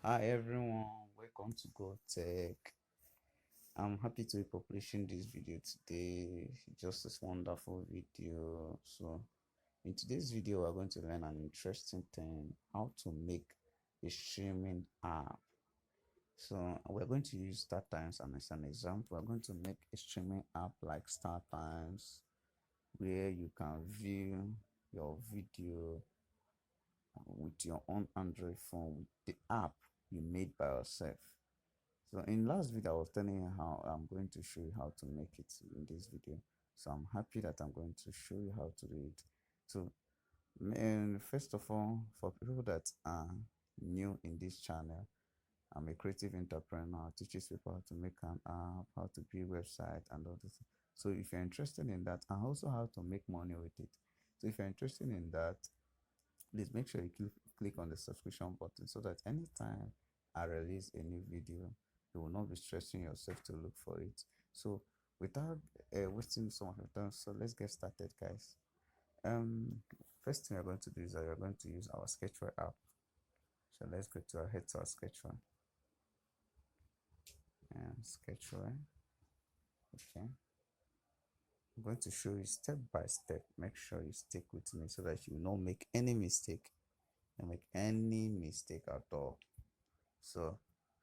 Hi everyone, welcome to Go Tech. I'm happy to be publishing this video today. Just this wonderful video. So, in today's video, we're going to learn an interesting thing: how to make a streaming app. So, we're going to use StarTimes as an example. We're going to make a streaming app like StarTimes, where you can view your video with your own Android phone with the app you made by yourself. So in last video, I was telling you how I'm going to show you how to make it in this video. So I'm happy that I'm going to show you how to do it. So first of all, for people that are new in this channel, I'm a creative entrepreneur. I teaches people how to make an app, how to build website and all this. So if you're interested in that, and also how to make money with it. So if you're interested in that, please make sure you click on the subscription button so that anytime I release a new video, you will not be stressing yourself to look for it. So without wasting so much time, so let's get started, guys. First thing we're going to do is that we're going to use our sketchware app. So let's go to head to our sketchware and sketchware. Okay, I'm going to show you step by step. Make sure you stick with me so that you will not make any mistake. Don't make any mistake at all. So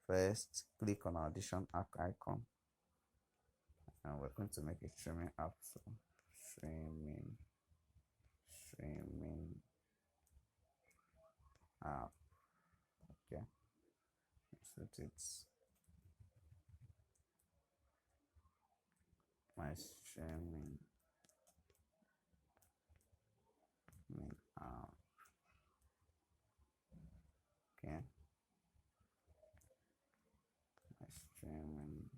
first, click on our addition app icon, and we're going to make a streaming app. So streaming app. Okay, so it's my streaming app. Okay, my streaming.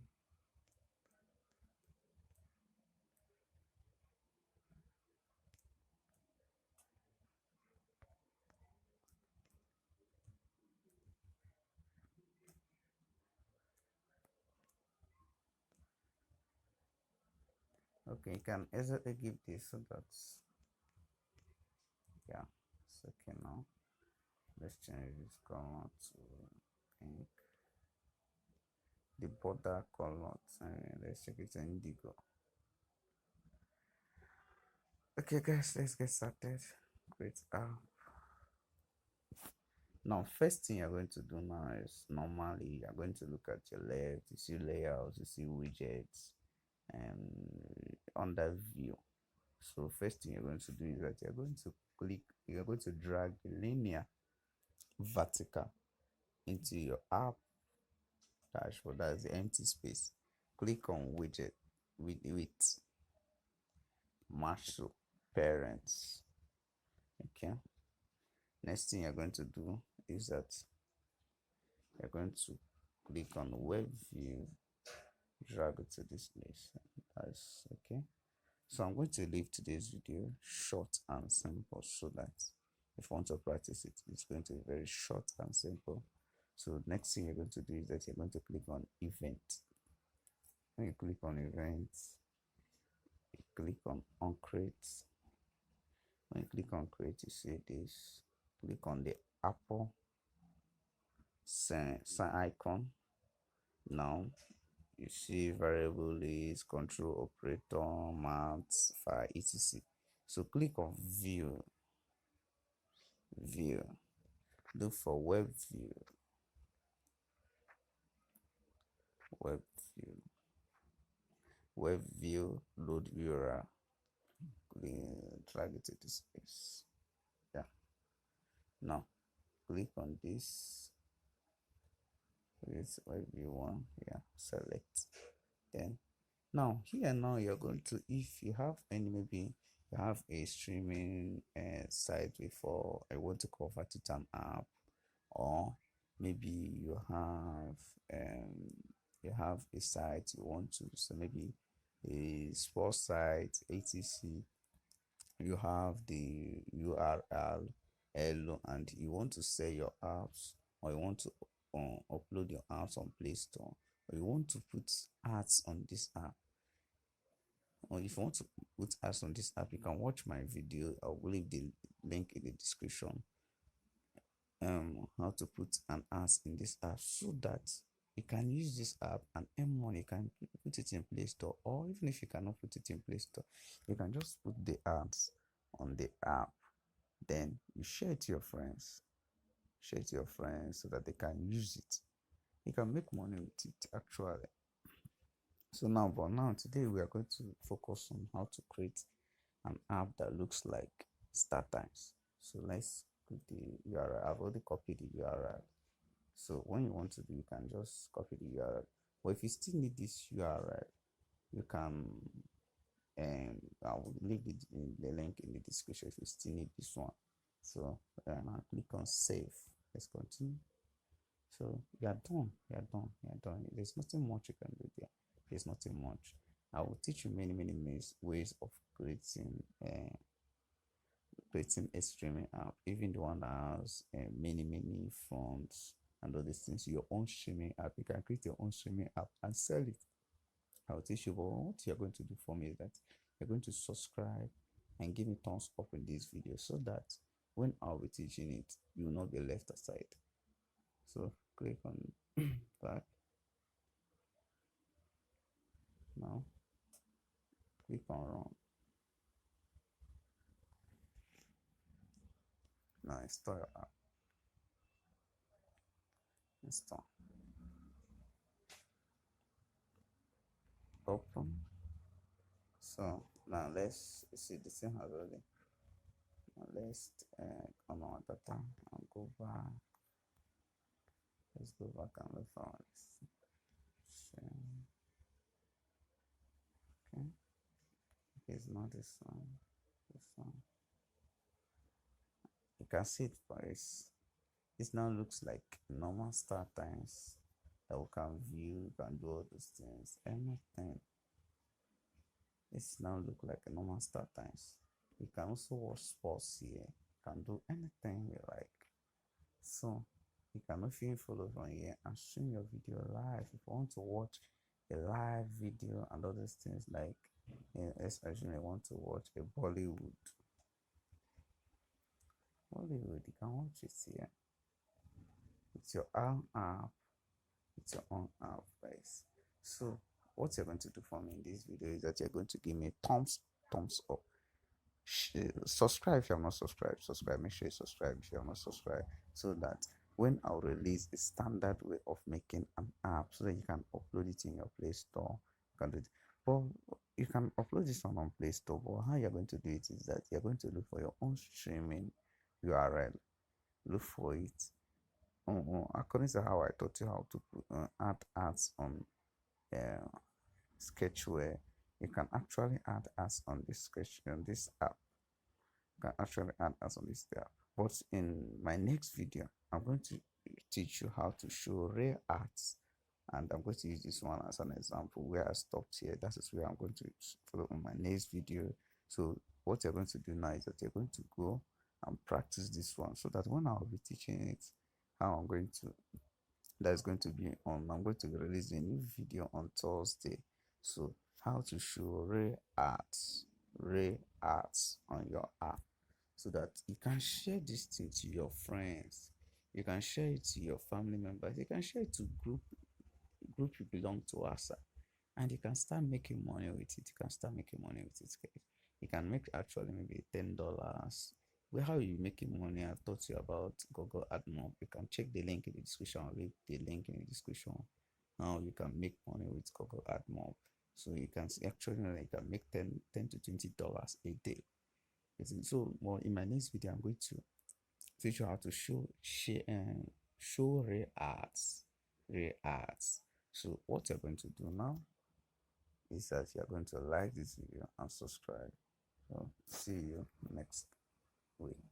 Okay, you can easily give this so that's yeah, it's okay now. Let's change this color to pink. The border color, let's check it indigo. Okay, guys, let's get started. Great app. Now, first thing you're going to do now is normally you're going to look at your left, you see layouts, you see widgets, and under view. So first thing you're going to do is that you're going to drag the linear vertical into your app dashboard. That's the empty space. Click on widget with match to parents. Okay. Next thing you're going to do is that you're going to click on web view, drag it to this place. That's okay. So I'm going to leave today's video short and simple so that if you want to practice it, it's going to be very short and simple. So next thing you're going to do is that you're going to click on event. When you click on events, you click on create. When you click on create, you see this. Click on the apple sign icon. Now you see variable is control operator, maths, file, etc. So click on view. Look for web view. Load URL. Drag it to this space. Yeah. Now click on this. This web view one. Yeah. Select. Then now you're going to, if you have any, maybe you have a streaming site before I want to convert it to an app, or maybe you have a site you want to, so maybe a sports site, etc. You have the URL and you want to sell your apps, or you want to upload your apps on Play Store, or you want to put ads on this app, or if you want to put ads on this app, you can watch my video. I'll leave the link in the description. how to put an ads in this app so that you can use this app and earn money. You can put it in Play Store, or even if you cannot put it in Play Store, you can just put the ads on the app. Then you share it to your friends. Share it to your friends so that they can use it. You can make money with it actually. So now today we are going to focus on how to create an app that looks like Start Times. So let's put the URL. I've already copied the URL. So when you want to do, you can just copy the URL. But if you still need this URL, you can, and I will leave the link in the description if you still need this one. So now click on save. Let's continue. So you are done. You are done. You are done. There's nothing much you can do there. There's nothing much. I will teach you many ways of creating a streaming app, even the one that has many fonts and all these things. Your own streaming app, you can create your own streaming app and sell it. I'll teach you. But what you're going to do for me is that you're going to subscribe and give me thumbs up in this video so that when I'll be teaching it, you will not be left aside. So click on back. Now click on run. Now install your app. Install. Open. So now let's see the thing has already. Now let's come on data and go back. Let's go back and look for this. Okay. It's not this one. This one. You can see it for this. This now looks like normal Start Times that we can view, can do all those things, anything. This now look like a normal Start Times. You can also watch sports here. You can do anything you like. So you can even follow from here and stream your video live. If you want to watch a live video and all those things, like especially want to watch a Bollywood, you can watch it here. It's your own app. It's your own app, guys. So what you're going to do for me in this video is that you're going to give me thumbs up. Subscribe if you're not subscribed. Subscribe. Make sure you subscribe if you're not subscribed, so that when I'll release a standard way of making an app, so that you can upload it in your Play Store. You can do it. But you can upload this one on Play Store. But how you're going to do it is that you're going to look for your own streaming URL. Look for it. According to how I taught you how to add ads on sketchware, you can actually add ads on this app. You can actually add ads on this app. But in my next video, I'm going to teach you how to show real ads, and I'm going to use this one as an example where I stopped here. That is where I'm going to follow on my next video. So what you're going to do now is that you're going to go and practice this one, so that when I'll be teaching it, how I'm going to I'm going to release a new video on Thursday. So how to show real ads on your app, so that you can share this thing to your friends, you can share it to your family members, you can share it to group you belong to us, and you can start making money with it. You can make actually maybe $10. Well, how you making money? I've taught you about Google AdMob. You can check the link in the description. I'll leave the link in the description. How you can make money with Google AdMob. So you can actually you can make $10 to $20 a day. So well, in my next video, I'm going to teach you how to show real ads. So what you're going to do now is that you're going to like this video and subscribe. So see you next week.